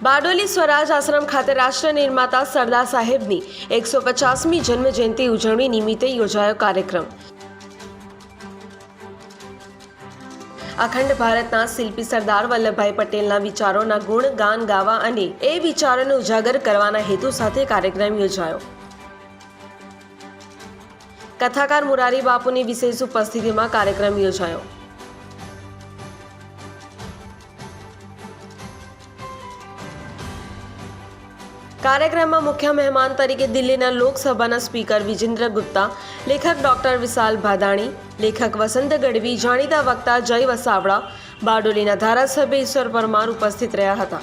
બારડોલી સ્વરાજ આશ્રમ ખાતે રાષ્ટ્ર નિર્માતા સરદાર સાહેબની 150મી જન્મ જયંતિ ઉજવણી નિમિત્તે યોજાયો કાર્યક્રમ। અખંડ ભારતના શિલ્પી સરદાર વલ્લભભાઈ પટેલના વિચારોના ગુણગાન ગાવા અને એ વિચારોને ઉજાગર કરવાના હેતુ સાથે કાર્યક્રમ યોજાયો। કથાકાર મુરારી બાપુની વિશેષ ઉપસ્થિતિમાં કાર્યક્રમ યોજાયો। કાર્યક્રમમાં મુખ્ય મહેમાન તરીકે દિલ્હીના લોકસભાના સ્પીકર વિજેન્દ્ર ગુપ્તા, લેખક ડોક્ટર વિશાલ ભાદાણી, લેખક વસંત ગઢવી, જાણીતા વક્તા જય વસાવડા, બારડોલીના ધારાસભ્ય ઈશ્વર પરમાર ઉપસ્થિત રહ્યા હતા।